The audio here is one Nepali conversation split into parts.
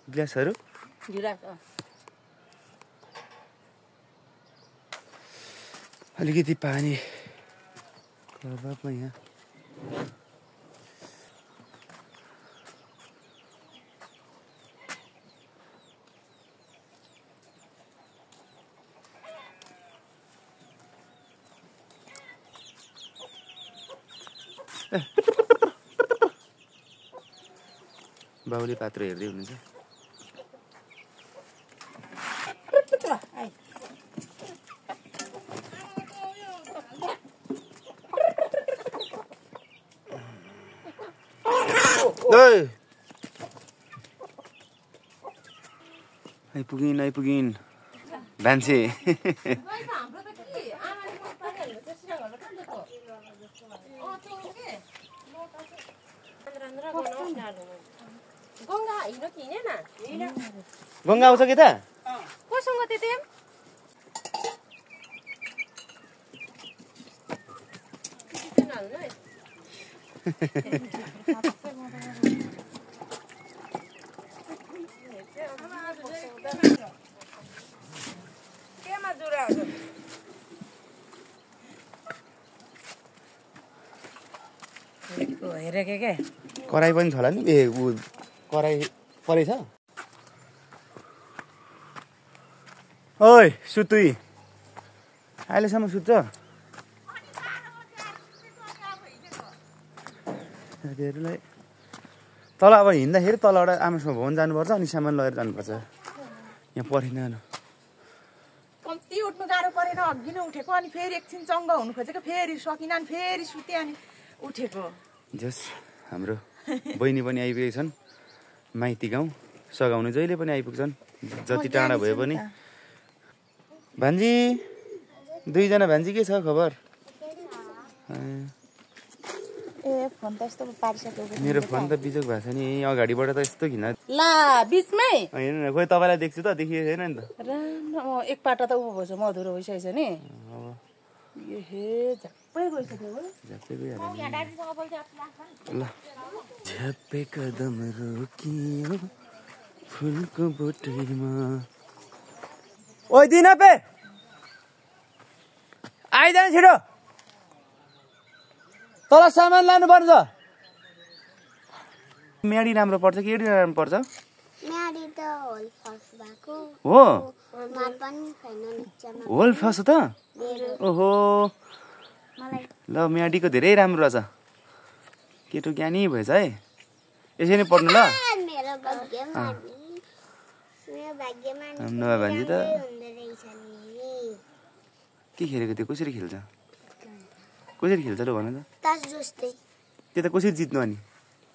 ग्लासहरु गिलास अलिकति पानी कपमा यहाँ बाउले पात्र हेर्दै हुनुहुन्छ आइपुगिन भान्से गङ्गा आउँछ कि त कोसँग त्यतै केमा जुरा हेरेके के कराई पनि छ होला नि ए उ कराई परेछ ओइ सुतुई अहिलेसम्म सुत्छ साथीहरूलाई तल अब हिँड्दाखेरि तलबाट आमासँग भवन जानुपर्छ अनि सामान लगेर जानुपर्छ यहाँ परेन कम्ती उठ्नु गाह्रो परेन अघि नै उठेको अनि फेरि एकछिन चङ्ग हुनु खोजेको फेरि सकिन अनि फेरि सुते अनि उठेको जस हाम्रो बहिनी पनि आइपुगेको छन् माइती गाउँ सघाउनु जहिले पनि आइपुग्छन् जति टाढा भए पनि भान्जी दुईजना भान्जी के छ खबर फोन त यस्तो पारिसकेको मेरो फोन त बिजोक भएको छ नि अगाडिबाट त यस्तो घिन ला बीचमै होइन खोइ तपाईँलाई देख्छु त देखिएको छैन नि त राम्रो एक पाटा त उ भएछ मधुरो भइसकेछ नि हे झप्पै गइसक्यो झ्याप्पै गइहाल्यो ल झ्याप्पै कदम रोकियो फुलको बोटैमा ओइ दिनपे आइजान छिटो तल सामान लानु पर्छ म्याडी राम्रो पर्छ कि एडी राम्रो पर्छ म्याडी त होल फर्स्ट भएको हो मार पनि छैन निचमा होल फर्स्ट त ओहो मलाई ल म्याडीको धेरै राम्रो रहेछ केटो ज्ञानी भएछ है यसै नै पढ्नु ल मेरो भाग्यमा मेरो भाग्यमा नभए भान्जी त हुँदै रहेछ नि के खेलेको त्यो कसरी खेल्छ कसरी खेल्छ ल भन त तास जस्तै त्यो त कसरी जित्नु अनि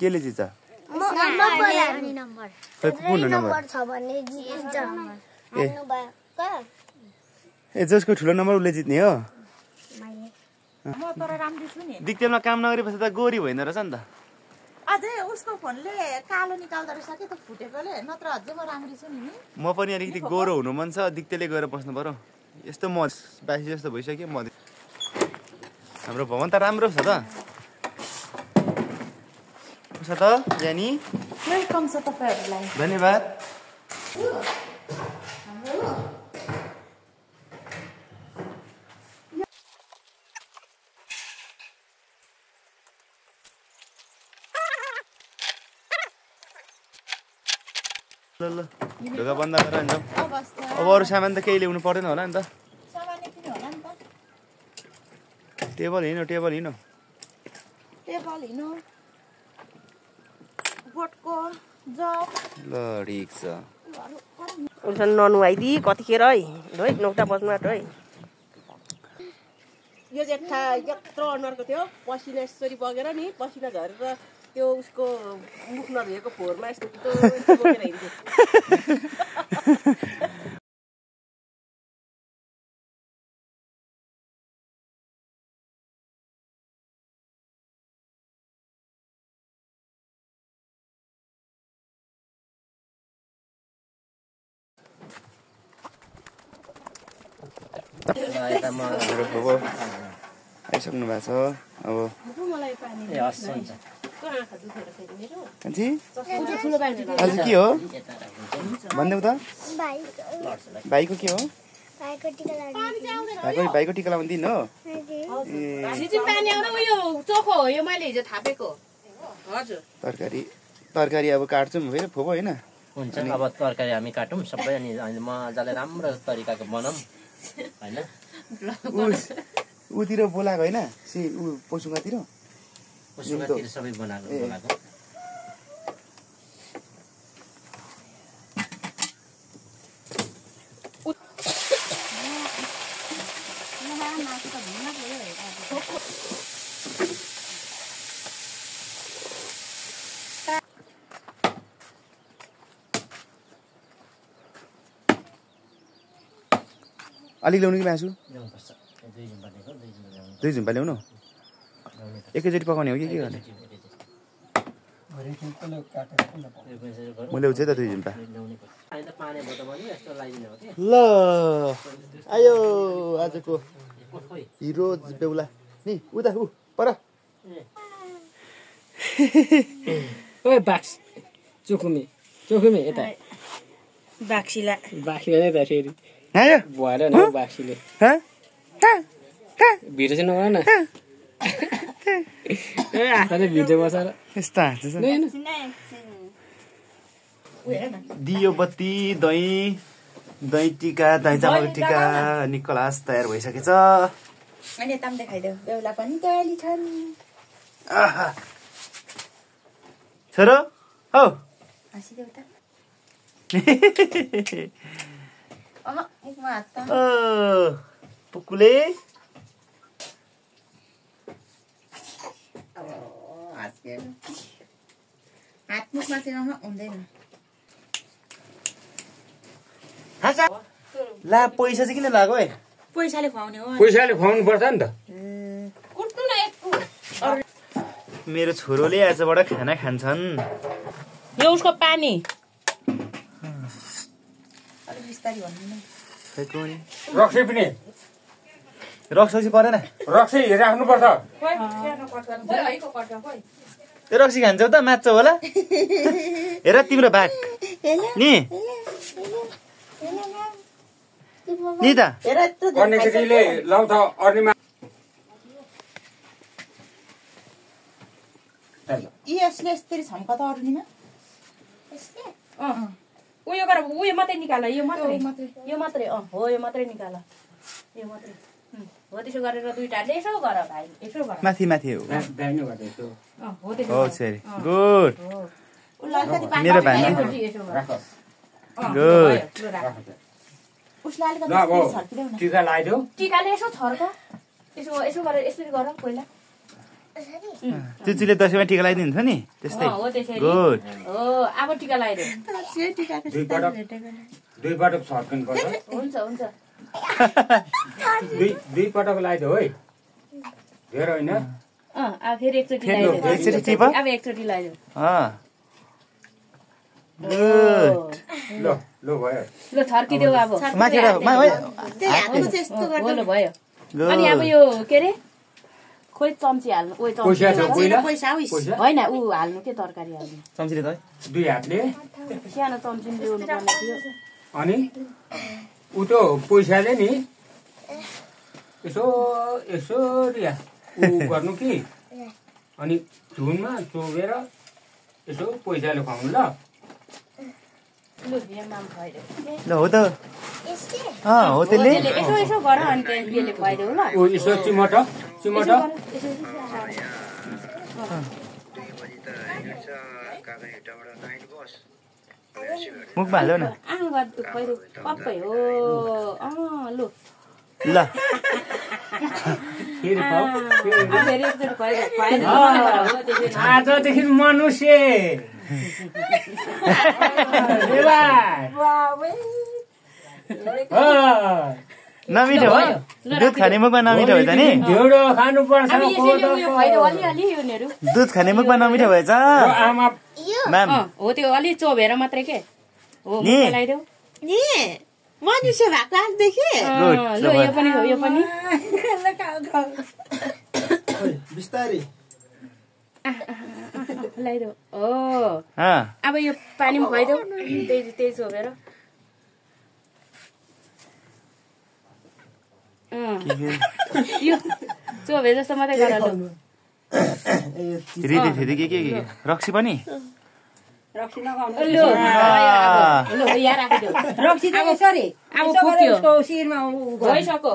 केले जित्छ नम्बर खै कुन नम्बर छ भने जित्छ ए ए जसको ठुलो नम्बर उसले जित्ने हो म तर राम्री छु नि दिक्तेलमा काम नगरेपछि त गोरी भइन रहेछ नि त अझै उसको फोनले कालो निकाल्दो रहेछ कि त फुटेकोले नत्र अझै म राम्री छु नि म पनि अलिकति गोरो हुनु मन छ दिक्तेले गएर बस्नु पर्यो यस्तो म बासी जस्तो भइसक्यो म हाम्रो भवन त राम्रो छ त छ त जानी वेलकम छ तपाईहरुलाई धन्यवाद ल ल ढोका बन्द गरेर जाउँ अब अरू सामान त केही ल्याउनु पर्दैन होला नि त टेबल हिँड्नु टेबल हिँड्नु बोटको जग ल ठिक छ उनसँग ननुहाइदि कतिखेर है है 9टा बज्नु आँट्यो है यो जेठा यत्रो अनुहारको थियो पसिना यसरी बगेर नि पसिना झरेर त्यो उसको मुख नधोएको फोहोरमा यस्तो बोकेर हिँड्थ्यो आइसक्नु भएको छ अब आँखा दुखेर फेरि मेरो कान्छी ठुलो बाल्टी आज के हो भन्देऊ त भाइको के हो भाइको टिका लाग्यो भाइको टिका लाउने दिन हो सिजिन पानी आउँदा उयो चोखो हो यो मैले हिजो थापेको हजुर तरकारी अब काट्छौँ फेरि फोपो होइन हुन्छ अब तरकारी हामी काटौँ सबै अनि मजाले राम्रो तरिकाको बनाऊँ होइन उतिर बोलाएको होइन पशुकातिर पशुकातिर सबै बोलाएको अलिक ल्याउनु कि मासु ल्याउनुपर्छ दुई झुम्पा ल्याउनु एकैचोटि पकाउने हो कि के गर्ने म ल्याउँछु है त दुई झुम्पा ल आयो आजको हिरो बेहुला नि उता पर ओए बाक्स चोखुमी यता बाक्सिला बाक्सीलाई नै त फेरि आयो भएन न बाक्सीले भिडियो चाहिँ नगर न ए आँखाले भिडियो बसाएर यस्ता दियो बत्ती दही टिका दही चामलको टिका निकोलास तयार भइसकेछ अनि ताम देखाइदेऊ बेहुला पनि तयारी छन् छोरो हौ हाँसिदेऊ त एकमा हात त पुकुले हात मुखमा चाहिँ हुँदैन ला पैसा चाहिँ किन लाग्यो है पैसाले खुवाउने हो पैसाले खुवाउनु पर्छ नि त मेरो छोरोले आजबाट खाना खान्छन् यो उसको पानी अलिक बिस्तारी भन्नु न रक्सी पनि रक्सी परेन रक्सी राख्नुपर्छ त्यो रक्सी खान्छौ त माच्छौ होला हेर तिम्रो भाग नि त केटीले लाउँछ अर्नीमा यसले यस्तरी छम्का त अरूनीमा उयो गर उयो मात्रै निकाल यो मात्रै हो यो मात्रै निकाल यो मात्रै हो त्यसो गरेर दुईटाले यसो गर भाइ यसो गर माथि हो हो त्यसो हो सरी गुड मेरो भाइ गुड उसलाई अलिकति छर्किदेऊ न टिका लगाइदेऊ टिकाले यसो छर्क यसो गरेर यसरी गर पहिला चुचुले दसैँमा टिका लगाइदिन्छ नि त्यस्तै हो त्यसरी गुड हो अब टिका लगाइदेऊ दुई पटक छर्किनु पर्छ हुन्छ दुई पटक लगाइदेऊ है धेरै होइन अब फेरि एकचोटि एकचोटि टिप अब एकचोटि लगाइदेऊ गुड ल भयो ल छर्किदेऊ अब ल भयो अनि अब यो के अरे खोइ चम्ची हाल्नु होइन ऊ हाल्नु के तरकारी हाल्नु चम्चीले त दुई हातले सानो चम्ची ल्याउनु पर्ने थियो अनि ऊ त्यो पैसाले नि यसो रिया ऊ गर्नु कि अनि धुनमा चोबेर यसो पैसाले खुवाउनु ल ल नाम खुवाइदेऊ ल हो त हो त्यसले यसो गर अनि त्यसले खुवाइदेऊ ल ऊ यसो चिमट मुखमा हाल्यो न पक्कै हो लु ल आजदेखि मनुष्य नमिठो हो दुध खाने मुखमा नमिठो भएछ नि ढेँडो खानुपर्छ दुध खाने मुखमा नमिठो भएछ म्याम हो त्यो अलि चोभेर मात्रै के हो लगाइदेऊ मनुष्य भएको आजदेखि ल यो पनि हो यो पनि बिस्तारै लगाइदेऊ हो हाँ अब यो पानीमा खुवाइदेऊ त्यही छोपेर यो चोभे जस्तो मात्रै गर लु रिदी थिदी के रक्सी पनि रक्सी नगाउनु लु यहाँ राखिदेऊ रक्सी त यसरी अब फुक्यो उसको शिरमा भइसक्यो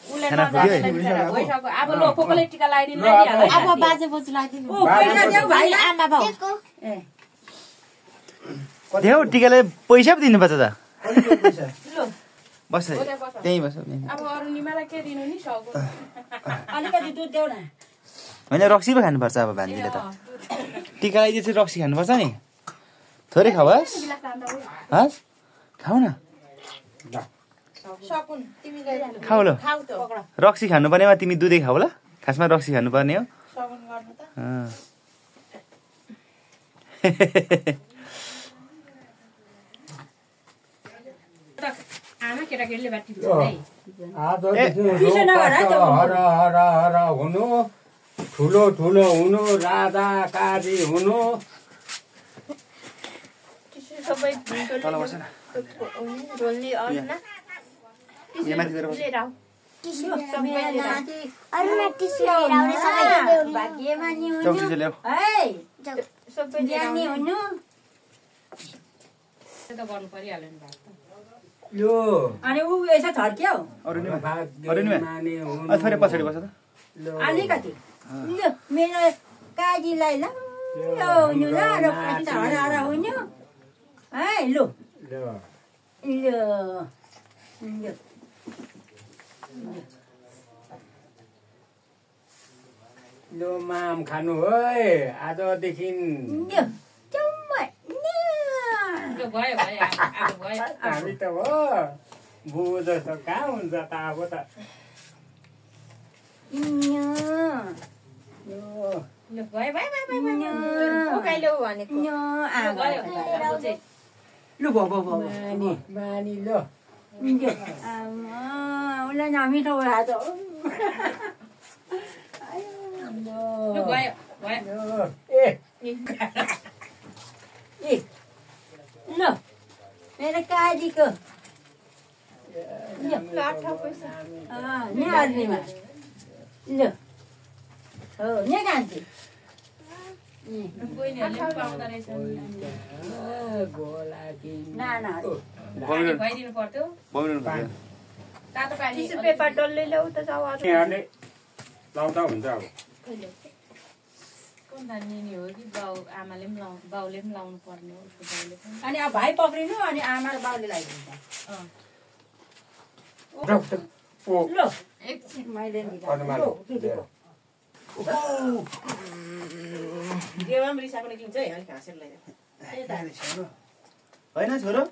उसलाई भइसक्यो अब लो कोकोले टिका लगाइदिनु अब बाजे बोजू लगाइदिनु पैसा देऊ भाइ आमा बाउ देऊ टिकाले पैसा पो दिनुपर्छ त लु बस त्यहीँ बस अब अरू निमालाई के दिनु नि सगो अलिकति दुध देऊ न होइन रक्सी पो खानुपर्छ अब भान्जीले त टिका लगाइदिएपछि रक्सी खानुपर्छ नि थोरै खाऊ हस् खाऊ न सकुन तिमीले खाऊ ल खाऊ त रक्सी खानुपर्नेमा तिमी दुधै खाऊ ल खासमा रक्सी खानुपर्ने हो सकुन गर्नु त आमा केटाकेटीले बाटी आजदेखि हर हुनु ठुलो ठुलो हुनु राजा काजी हुनु सबै तल बस न ढोल्ने अर्ना यहाँ माथि गएर बस अरूमा टिस्यु लिएर आउने सबैले ल्याउनु भाग्यमानी चौकी चाहिँ ल्याऊ है सबै ज्ञानी हुनु त गर्नु परिहाल्यो नि भात यो अनि ऊ यसो थर्क्यो अरू नि भाग्यमानी हुनु थोरै पछाडि बस त अलिकति लु मेरो काजीलाई ल हुनु ल र पाँच हराएर हुनु है लु लो माम खानु है आजदेखि भयो अब भयो हामी त हो बुबु जस्तो कहाँ हुन्छ त अब त लु भयो उकाइलो भनेको लु भयो मानी लो उसलाई नमिठो भए त लु भयो ए ल मेरो काजीको नेमा ल हो ने कान्छी बहिनीहरूले पनि पाउँदो रहेछ नानाहरू खुवाइदिनु पर्थ्यो तातो पानी पेपर डल्लै ल्याउ त जाऊ यहाँले लाउँदा हुन्छ अब कुन नानी हो कि बाउ आमाले पनि बाउले पनि लाउनु पर्ने हो उसको बाउले पनि अनि अब भाइ पक्रिनु अनि आमा र बाउले लगाइदिन्छ ल एकछिन मैले देउमा पनि रिसाएको निक्लिन्छ है अलिक हाँसेर लगाइदियो होइन छोरो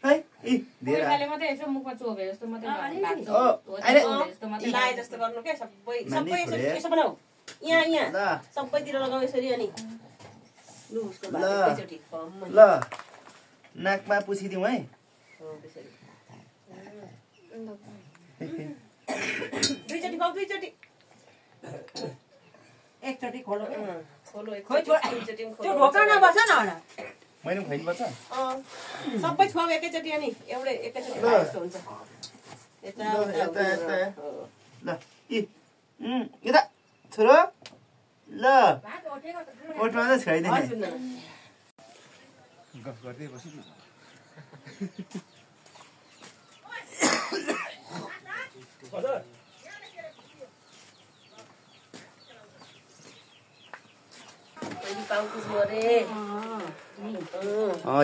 है पैसाले मात्रै यसो मुखमा चोभे जस्तो मात्रै जस्तो मात्रै लाए जस्तो गर्नु क्या सबै यसो बनाऊ यहाँ सबैतिर लगाऊ यसरी अनि लु उसको बाद एकैचोटि ल नाकमा पुछिदिउँ है दुईचोटि खाऊ दुईचोटि एकचोटि खोलो खोलो खोइ दुईचोटि त्यो ढोका नबस न होला मैले पनि खुवाइनुपर्छ सबै छुवाऊ एकैचोटि अनि एउटै एकैचोटि खाए जस्तो हुन्छ यता ल यता छोरो ल ओठमा चाहिँ छुवाइदिने गफ गर्दै बस्नु न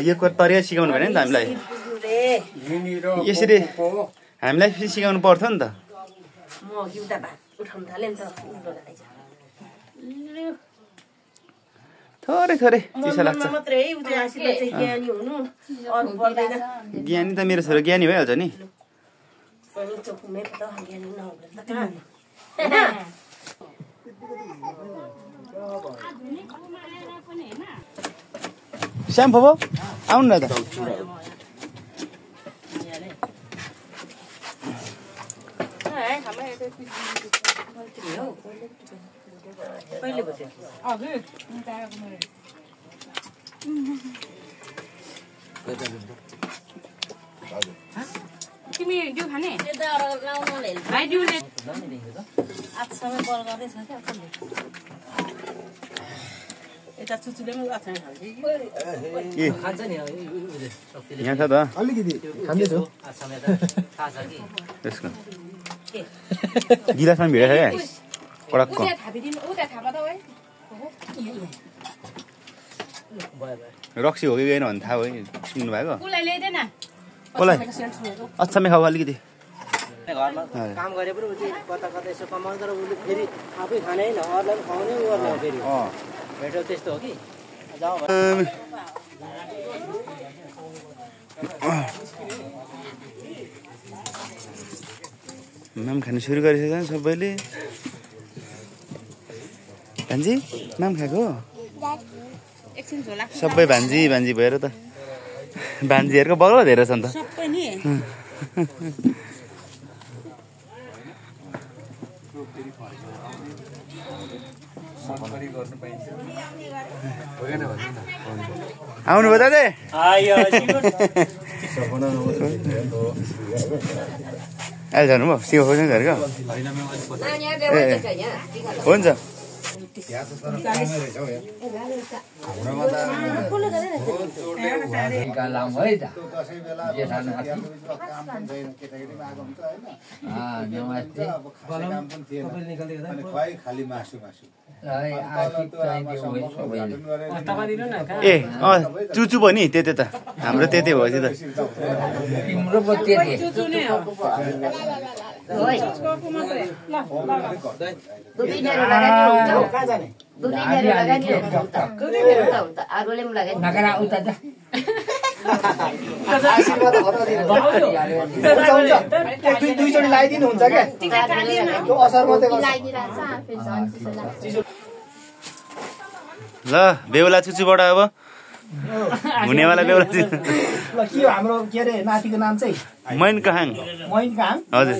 यो तरिका सिकाउनु भएन नि त हामीलाई यसरी हामीलाई फेरि सिकाउनु पर्थ्यो नि त म एउटा भात उठाउनु थालेँ नि त थोरै थोरै चिसो लाग्छ मात्रै है उतै आशीर्वाद चाहिँ ज्ञानी हुनु अरू पर्दैन ज्ञानी त मेरो छोरो ज्ञानी भइहाल्छ नि पनि चोकुमे त ज्ञानी नहुँदैन त कहाँ श्याम फोबो आउनु न त कहिले बस्यो तिमी त्यो खाने त्यो त लाउनुले भाइ दिउले आजसम्म बल गर्दैछ क्या कसले यता चुचुले पनि अचार खान्छ खान्छ नि शक्तिले यहाँ छ त अलिकति खाँदैछु आसाम यता थाहा छ कि यसको गिलासमा भिडेको छ क्या कडक्क उता थापिदिनु उता थापा त ओइ भयो रक्सी हो कि गएन भने थाहा भयो सुन्नु भएको उसलाई ल्याइदे न कसलाई अछामे खाऊ अलिकति घरमा काम गरे पनि उसले कता कता यसो कमाउने तर उसले फेरि आफै खाने होइन अरूलाई पनि खुवाउने गर्ने हो फेरि भेटो त्यस्तो हो कि जाउँ माम खानु सुरु गरिसकेछ सबैले भान्जी माम खाएको एकछिन झोला सबै भान्जी भान्जी भएर त भान्जीहरूको बग्लो धेरै छ नि त सबै नि आउनु भयो दाजु अहिले जानुभयो सिमा खोज्नु घरको हुन्छ खाली मासु ए चुचु भयो नि त्यतै त हाम्रो त्यतै भएपछि त तिम्रो पो त्यति दुईचोटि लगाइदिनु हुन्छ क्या त्यो असर मात्रै ल बेहुला चुचुबाट अब हुनेवाला बेहुला ल के हो हाम्रो के अरे नातिको नाम चाहिँ मैन कहाङ मैन कहाङ हजुर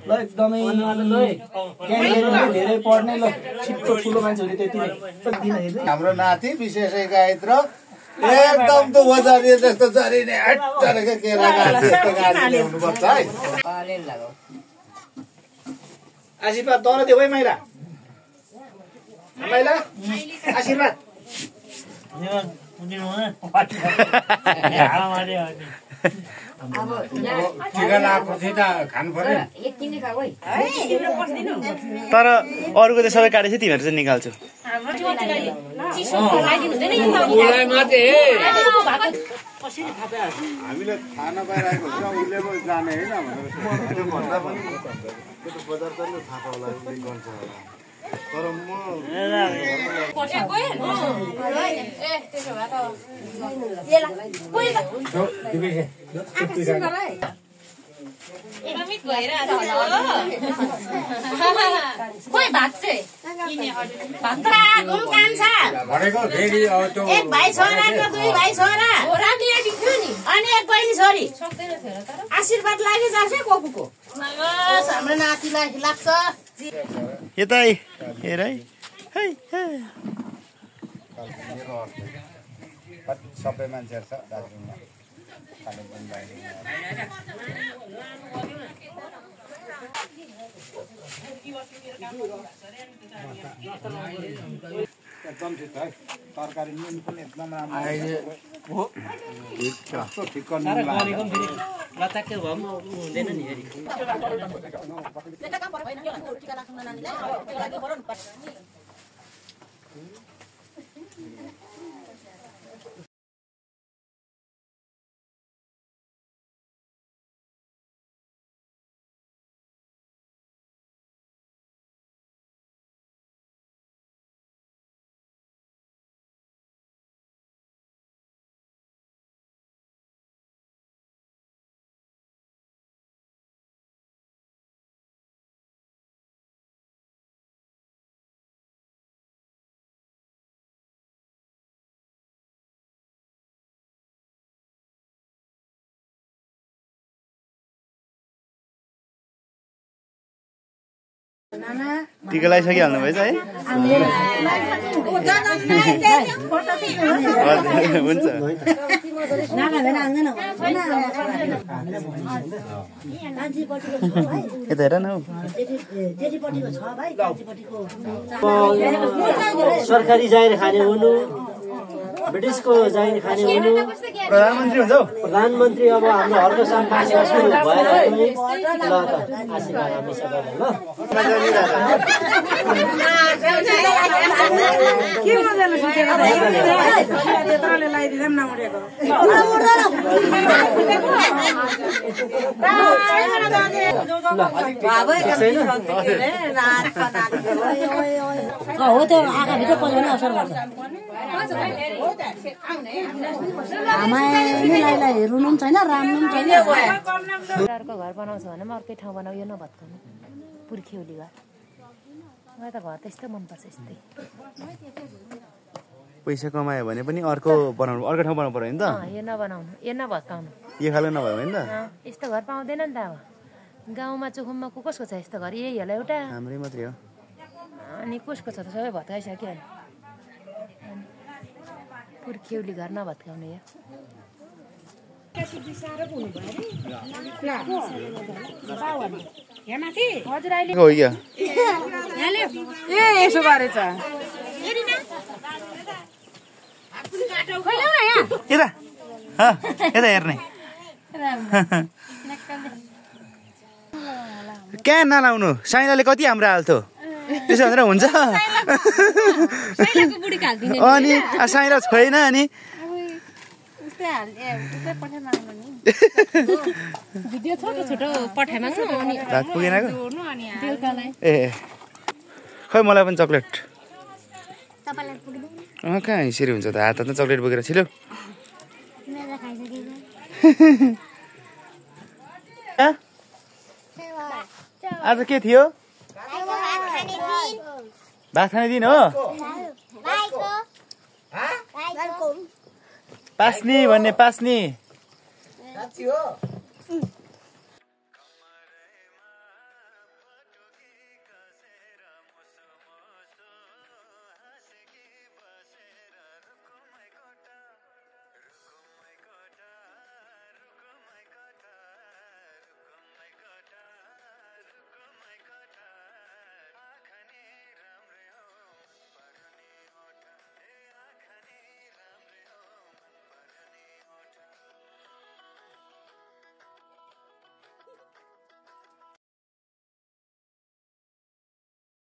ल एकदमै धेरै पढ्ने ल छिट्टो ठुलो मान्छेहरू त्यति नै हाम्रो नाति विशेषै गायत्र एकदम त बजारिए जस्तो जरिने हट्टरको केरा गाडी हुनुपर्छ है आशीर्वाद तर देऊ है माइला माइला आशीर्वाद टिका लगाएपछि त खानु पर्यो तर अरूको चाहिँ सबै काटेपछि तिमीहरू चाहिँ निकाल्छु हामीले थाहा नपाइरहेको हुन्छ उसले पो जाने होइन भनेर भन्दा पनि त्यो त बजार पनि थाहा पाउला उसले गर्छ होला तर म भनेको फेरि एक भाइ छोरा र दुई भाइ छोरा अनि एक बहिनी छोरी आशीर्वाद लागिजान्छ कोपुको हाम्रो नातिलाई लाग्छ यतै हेर है सबै मान्छेहरू छ दार्जिलिङमा कालिम्पोङ एकदम ठिक है तरकारी नुन पनि एकदम राम्रो ठिक लताके भए पनि हुँदैन नि फेरि टिका लगाइसकिहाल्नु भएछ है हजुर हुन्छ यता हेर न सरकारी जागिर खाने हुनु ब्रिटिसको जागिर खाने हुनु प्रधानमन्त्री हुन्छ हौ प्रधानमन्त्री अब हाम्रो हर्क सम्पास भएर पनि ल त आशीर्वाद हामी सबैलाई ल हो त्यो आँखाभित्र पल्याउने असर गर्छ आमालाई हेर्नु पनि छैन राम्नु पनि छैन अर्को घर बनाउँछ भने पनि अर्कै ठाउँ बनाऊ यो नभत्काउनु पुर्ख्यौली घर मलाई त घर त यस्तो मनपर्छ यस्तै पैसा कमायो भने पनि अर्को बनाउनु अर्को ठाउँ बनाउनु पर्यो नि त यो नबनाउनु यो नभत्काउनु यो खाले नभयो भने त यस्तो घर पाउँदैन नि त अब गाउँमा चुखुममा कसको छ यस्तो घर यही होला एउटा हाम्रै मात्रै हो अनि कसको छ त सबै भत्काइसक्यो अनि पुर्ख्यौली घर नभत्काउनु यो हजुर अहिले हो क्या यसो गरेछ यता यता हेर्ने क्या नलाउनु साइनाले कति हाम्रो हाल्थ्यो त्यसो भनेर हुन्छ अनि साइना छैन अनि भिडियो छोटो छोटो पठाइमाग्नु अनि रात पुगेन ए खै मलाई पनि चक्लेट कहाँ यसरी हुन्छ त हातमा चक्लेट बोकेर छिलो आज के थियो भात खाने दिन हो पास्नी भन्ने पास्नी